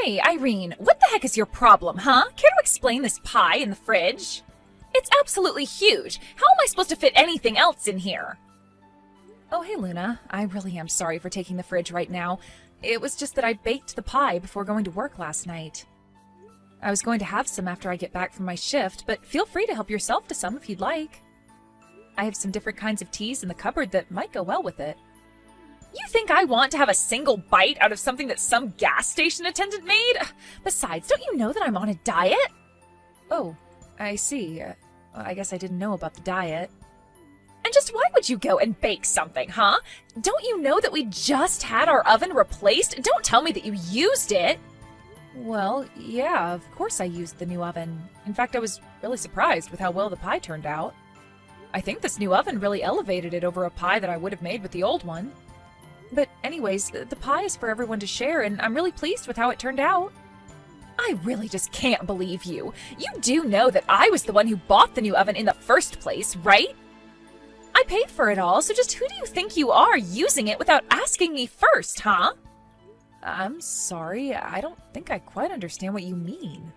Hey, Irene, what the heck is your problem, huh? Care to explain this pie in the fridge? It's absolutely huge. How am I supposed to fit anything else in here? Oh, hey, Luna. I really am sorry for taking the fridge right now. It was just that I baked the pie before going to work last night. I was going to have some after I get back from my shift, but feel free to help yourself to some if you'd like. I have some different kinds of teas in the cupboard that might go well with it. You think I want to have a single bite out of something that some gas station attendant made? Besides, don't you know that I'm on a diet? Oh, I see. I guess I didn't know about the diet. And just why would you go and bake something, huh? Don't you know that we just had our oven replaced? Don't tell me that you used it. Well, yeah, of course I used the new oven. In fact, I was really surprised with how well the pie turned out. I think this new oven really elevated it over a pie that I would have made with the old one. But anyways, the pie is for everyone to share, and I'm really pleased with how it turned out. I really just can't believe you. You do know that I was the one who bought the new oven in the first place, right? I paid for it all, so just who do you think you are using it without asking me first, huh? I'm sorry, I don't think I quite understand what you mean.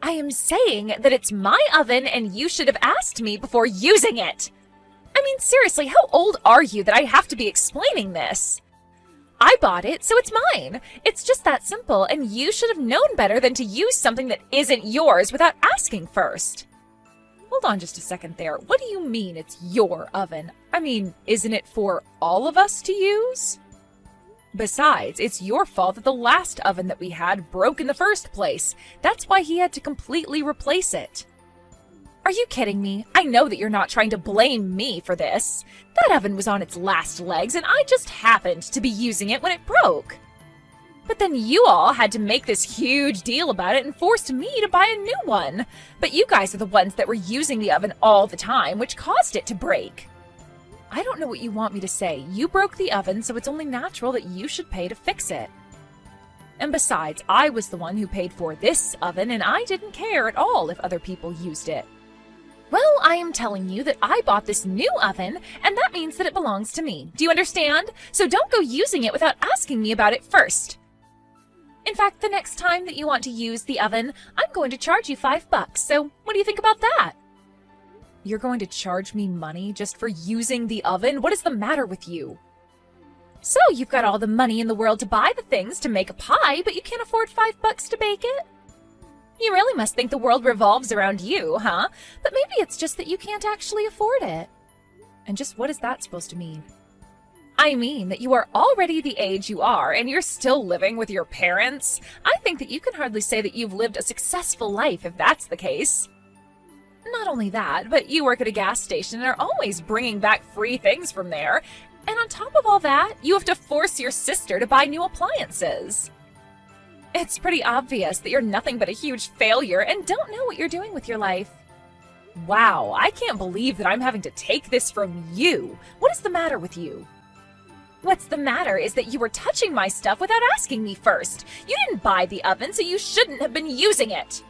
I am saying that it's my oven and you should have asked me before using it. I mean, seriously, how old are you that I have to be explaining this? I bought it, so it's mine. It's just that simple, and you should have known better than to use something that isn't yours without asking first. Hold on just a second there. What do you mean it's your oven? I mean, isn't it for all of us to use? Besides, it's your fault that the last oven that we had broke in the first place. That's why he had to completely replace it. Are you kidding me? I know that you're not trying to blame me for this. That oven was on its last legs, and I just happened to be using it when it broke. But then you all had to make this huge deal about it and forced me to buy a new one. But you guys are the ones that were using the oven all the time, which caused it to break. I don't know what you want me to say. You broke the oven, so it's only natural that you should pay to fix it. And besides, I was the one who paid for this oven, and I didn't care at all if other people used it. Well, I am telling you that I bought this new oven, and that means that it belongs to me. Do you understand? So don't go using it without asking me about it first. In fact, the next time that you want to use the oven, I'm going to charge you $5. So what do you think about that? You're going to charge me money just for using the oven? What is the matter with you? So you've got all the money in the world to buy the things to make a pie, but you can't afford $5 to bake it? You really must think the world revolves around you, huh? But maybe it's just that you can't actually afford it. And just what is that supposed to mean? I mean that you are already the age you are, and you're still living with your parents. I think that you can hardly say that you've lived a successful life if that's the case. Not only that, but you work at a gas station and are always bringing back free things from there. And on top of all that, you have to force your sister to buy new appliances. It's pretty obvious that you're nothing but a huge failure and don't know what you're doing with your life. Wow, I can't believe that I'm having to take this from you. What is the matter with you? What's the matter is that you were touching my stuff without asking me first. You didn't buy the oven, so you shouldn't have been using it.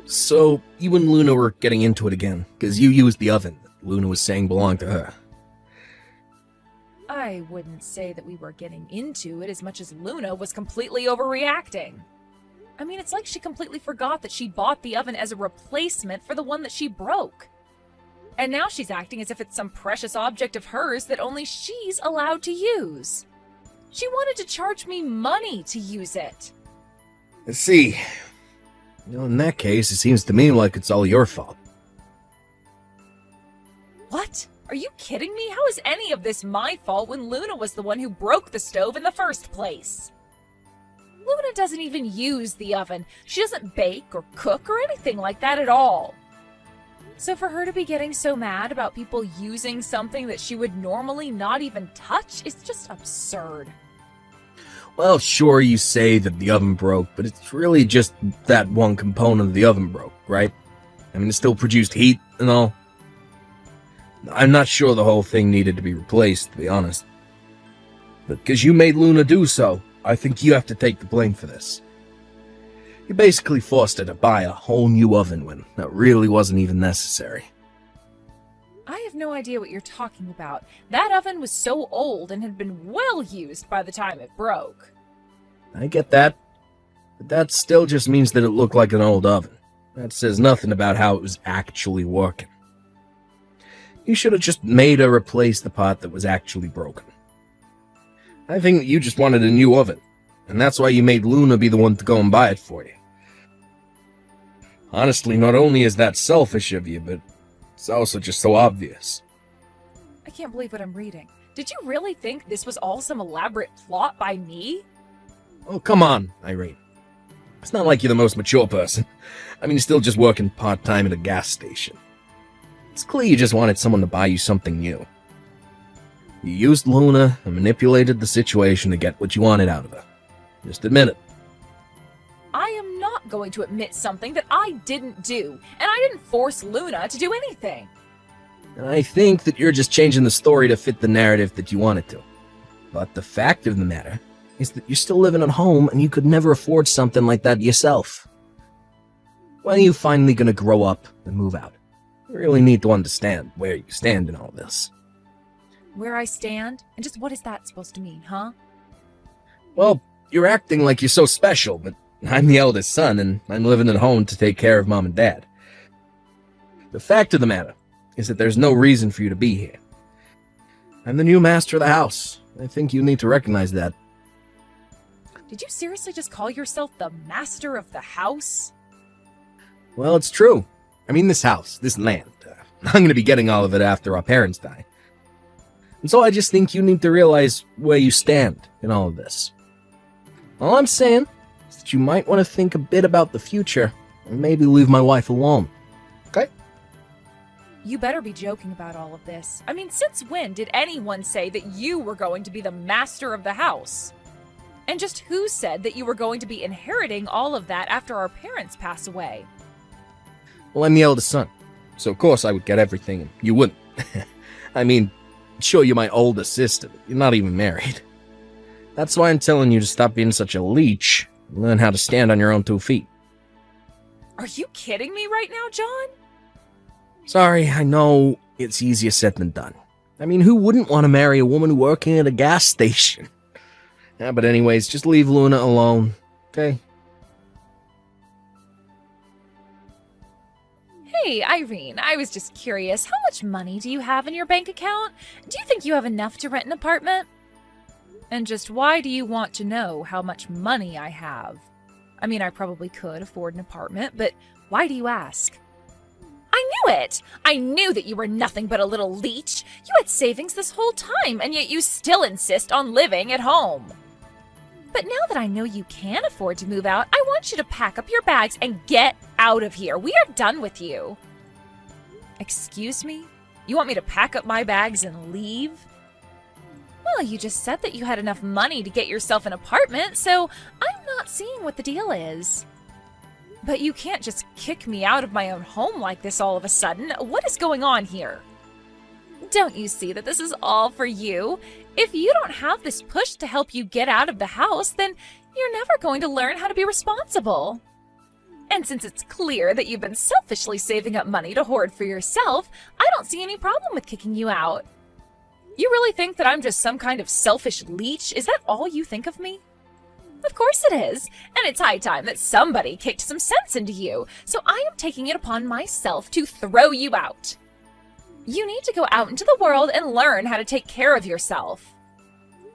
So, you and Luna were getting into it again, because you used the oven that Luna was saying belonged to her. I wouldn't say that we were getting into it as much as Luna was completely overreacting. I mean, it's like she completely forgot that she bought the oven as a replacement for the one that she broke. And now she's acting as if it's some precious object of hers that only she's allowed to use. She wanted to charge me money to use it. I see. In that case, it seems to me like it's all your fault. What? Are you kidding me? How is any of this my fault when Luna was the one who broke the stove in the first place? Luna doesn't even use the oven. She doesn't bake or cook or anything like that at all. So for her to be getting so mad about people using something that she would normally not even touch is just absurd. Well, sure, you say that the oven broke, but it's really just that one component of the oven broke, right? I mean, it still produced heat and all. I'm not sure the whole thing needed to be replaced, to be honest. But because you made Luna do so, I think you have to take the blame for this. You basically forced her to buy a whole new oven when that really wasn't even necessary. I have no idea what you're talking about. That oven was so old and had been well used by the time it broke. I get that, but that still just means that it looked like an old oven. That says nothing about how it was actually working. You should have just made her replace the part that was actually broken. I think that you just wanted a new oven, and that's why you made Luna be the one to go and buy it for you. Honestly, not only is that selfish of you, but it's also just so obvious. I can't believe what I'm reading. Did you really think this was all some elaborate plot by me? Oh, come on, Irene. It's not like you're the most mature person. I mean, you're still just working part-time at a gas station. It's clear you just wanted someone to buy you something new. You used Luna and manipulated the situation to get what you wanted out of her. Just admit it. I am not going to admit something that I didn't do, and I didn't force Luna to do anything. And I think that you're just changing the story to fit the narrative that you want it to. But the fact of the matter is that you're still living at home and you could never afford something like that yourself. When are you finally going to grow up and move out? You really need to understand where you stand in all this. Where I stand? And just what is that supposed to mean, huh? Well, you're acting like you're so special, but I'm the eldest son and I'm living at home to take care of Mom and Dad. The fact of the matter is that there's no reason for you to be here. I'm the new master of the house. I think you need to recognize that. Did you seriously just call yourself the master of the house? Well, it's true. I mean, this house, this land. I'm going to be getting all of it after our parents die. And so I just think you need to realize where you stand in all of this. All I'm saying is that you might want to think a bit about the future and maybe leave my wife alone. Okay? You better be joking about all of this. I mean, since when did anyone say that you were going to be the master of the house? And just who said that you were going to be inheriting all of that after our parents pass away? Well, I'm the eldest son, so of course I would get everything and you wouldn't. I mean, sure, you're my older sister, but you're not even married. That's why I'm telling you to stop being such a leech and learn how to stand on your own 2 feet. Are you kidding me right now, John? Sorry, I know it's easier said than done. I mean, who wouldn't want to marry a woman working at a gas station? Yeah, but anyways, just leave Luna alone, okay? Hey, Irene, I was just curious. How much money do you have in your bank account? Do you think you have enough to rent an apartment? And just why do you want to know how much money I have? I mean, I probably could afford an apartment, but why do you ask? I knew it! I knew that you were nothing but a little leech. You had savings this whole time, and yet you still insist on living at home. But now that I know you can afford to move out, I want you to pack up your bags and get out of here. We are done with you. Excuse me? You want me to pack up my bags and leave? Well, you just said that you had enough money to get yourself an apartment, so I'm not seeing what the deal is. But you can't just kick me out of my own home like this all of a sudden. What is going on here? Don't you see that this is all for you? If you don't have this push to help you get out of the house, then you're never going to learn how to be responsible. And since it's clear that you've been selfishly saving up money to hoard for yourself, I don't see any problem with kicking you out. You really think that I'm just some kind of selfish leech? Is that all you think of me? Of course it is, and it's high time that somebody kicked some sense into you, so I am taking it upon myself to throw you out. You need to go out into the world and learn how to take care of yourself.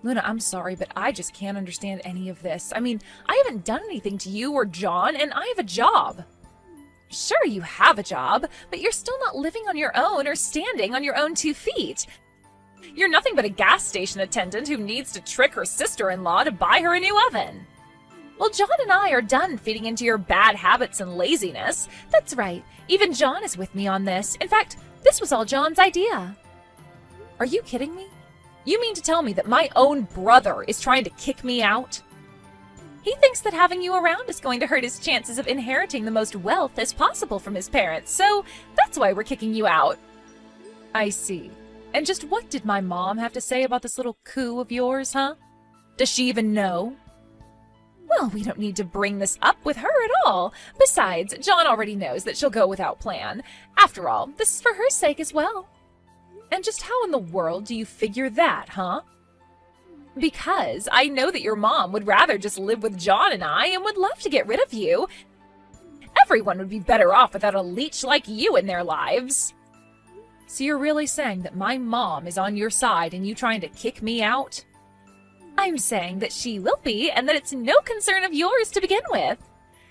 Luna, I'm sorry, but I just can't understand any of this. I mean, I haven't done anything to you or John, and I have a job. Sure, you have a job, but you're still not living on your own or standing on your own 2 feet. You're nothing but a gas station attendant who needs to trick her sister-in-law to buy her a new oven. Well, John and I are done feeding into your bad habits and laziness. That's right, even John is with me on this. In fact, this was all John's idea. Are you kidding me? You mean to tell me that my own brother is trying to kick me out? He thinks that having you around is going to hurt his chances of inheriting the most wealth as possible from his parents, so that's why we're kicking you out. I see. And just what did my mom have to say about this little coup of yours, huh? Does she even know? Well, we don't need to bring this up with her at all. Besides, John already knows that she'll go without plan. After all, this is for her sake as well. And just how in the world do you figure that, huh? Because I know that your mom would rather just live with John and I and would love to get rid of you. Everyone would be better off without a leech like you in their lives. So you're really saying that my mom is on your side and you trying to kick me out? I'm saying that she will be and that it's no concern of yours to begin with.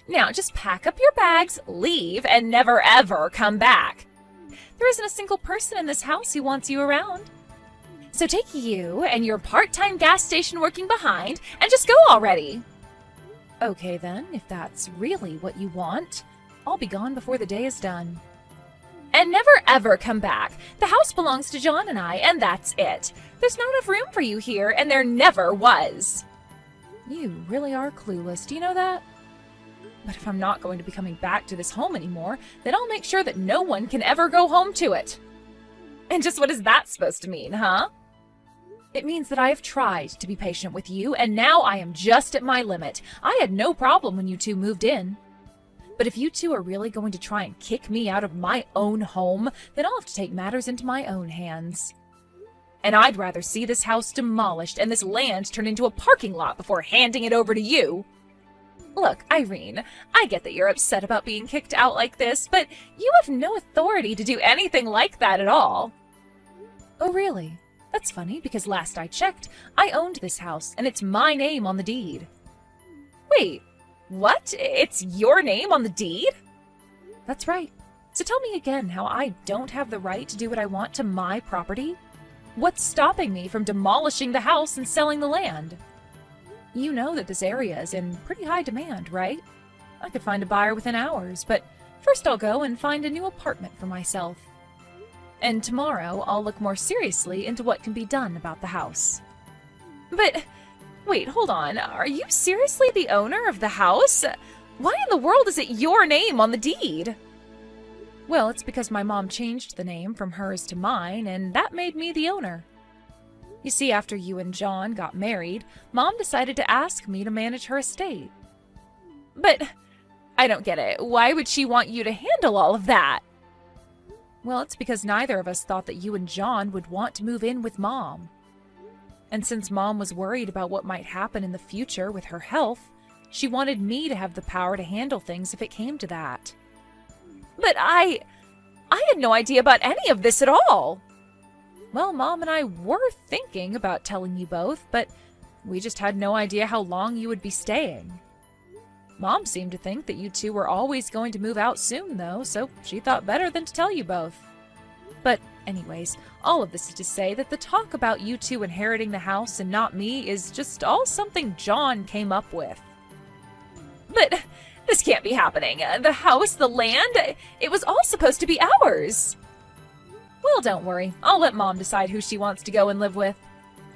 Now just pack up your bags, leave, and never ever come back. There isn't a single person in this house who wants you around. So take you and your part-time gas station working behind and just go already. Okay then, if that's really what you want, I'll be gone before the day is done. And never ever come back. The house belongs to John and I, and that's it. There's not enough room for you here, and there never was. You really are clueless, do you know that? But if I'm not going to be coming back to this home anymore, then I'll make sure that no one can ever go home to it. And just what is that supposed to mean, huh? It means that I have tried to be patient with you, and now I am just at my limit. I had no problem when you two moved in. But if you two are really going to try and kick me out of my own home, then I'll have to take matters into my own hands. And I'd rather see this house demolished and this land turned into a parking lot before handing it over to you. Look, Irene, I get that you're upset about being kicked out like this, but you have no authority to do anything like that at all. Oh, really? That's funny, because last I checked, I owned this house, and it's my name on the deed. Wait, what? It's your name on the deed? That's right. So tell me again how I don't have the right to do what I want to my property? What's stopping me from demolishing the house and selling the land? You know that this area is in pretty high demand, right? I could find a buyer within hours, but first I'll go and find a new apartment for myself. And tomorrow I'll look more seriously into what can be done about the house. But wait, hold on. Are you seriously the owner of the house? Why in the world is it your name on the deed? Well, it's because my mom changed the name from hers to mine, and that made me the owner. You see, after you and John got married, Mom decided to ask me to manage her estate. But I don't get it. Why would she want you to handle all of that? Well, it's because neither of us thought that you and John would want to move in with Mom. And since Mom was worried about what might happen in the future with her health, she wanted me to have the power to handle things if it came to that. But I had no idea about any of this at all. Well, Mom and I were thinking about telling you both, but we just had no idea how long you would be staying. Mom seemed to think that you two were always going to move out soon, though, so she thought better than to tell you both. But anyways, all of this is to say that the talk about you two inheriting the house and not me is just all something John came up with. But this can't be happening. The house, the land, it was all supposed to be ours. Well, don't worry. I'll let Mom decide who she wants to go and live with.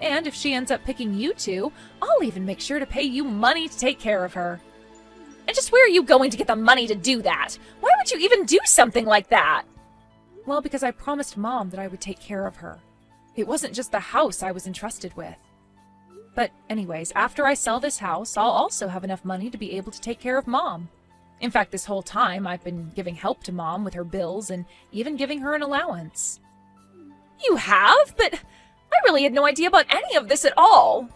And if she ends up picking you two, I'll even make sure to pay you money to take care of her. And just where are you going to get the money to do that? Why would you even do something like that? Well, because I promised Mom that I would take care of her. It wasn't just the house I was entrusted with. But anyways, after I sell this house, I'll also have enough money to be able to take care of Mom. In fact, this whole time, I've been giving help to Mom with her bills and even giving her an allowance. You have? But I really had no idea about any of this at all.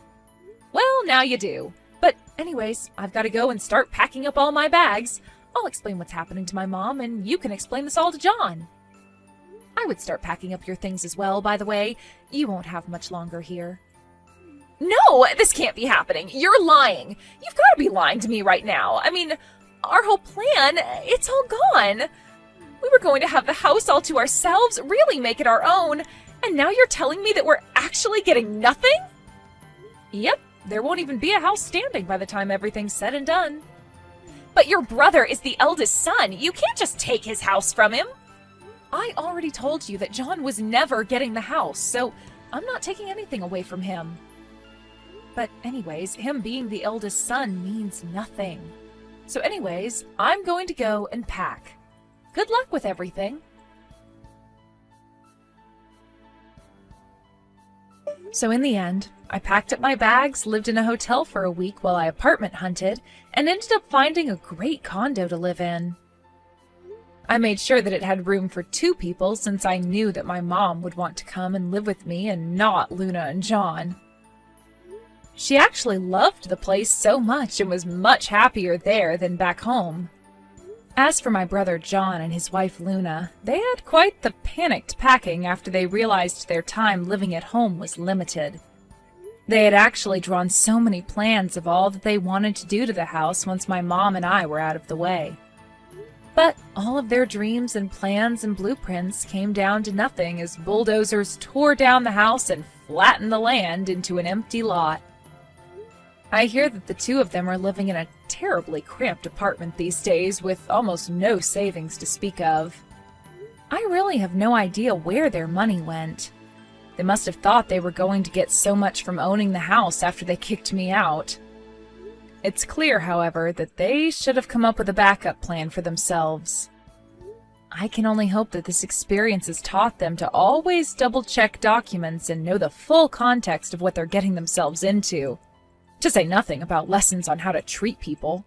Well, now you do. But anyways, I've got to go and start packing up all my bags. I'll explain what's happening to my mom, and you can explain this all to John. I would start packing up your things as well, by the way. You won't have much longer here. No, this can't be happening. You're lying. You've got to be lying to me right now. I mean, our whole plan, it's all gone. We were going to have the house all to ourselves, really make it our own, and now you're telling me that we're actually getting nothing? Yep, there won't even be a house standing by the time everything's said and done. But your brother is the eldest son. You can't just take his house from him. I already told you that John was never getting the house, so I'm not taking anything away from him. But anyways, him being the eldest son means nothing. So anyways, I'm going to go and pack. Good luck with everything. So in the end, I packed up my bags, lived in a hotel for a week while I apartment hunted, and ended up finding a great condo to live in. I made sure that it had room for 2 people since I knew that my mom would want to come and live with me and not Luna and John. She actually loved the place so much and was much happier there than back home. As for my brother John and his wife Luna, they had quite the panicked packing after they realized their time living at home was limited. They had actually drawn so many plans of all that they wanted to do to the house once my mom and I were out of the way. But all of their dreams and plans and blueprints came down to nothing as bulldozers tore down the house and flattened the land into an empty lot. I hear that the 2 of them are living in a terribly cramped apartment these days with almost no savings to speak of. I really have no idea where their money went. They must have thought they were going to get so much from owning the house after they kicked me out. It's clear, however, that they should have come up with a backup plan for themselves. I can only hope that this experience has taught them to always double-check documents and know the full context of what they're getting themselves into. To say nothing about lessons on how to treat people.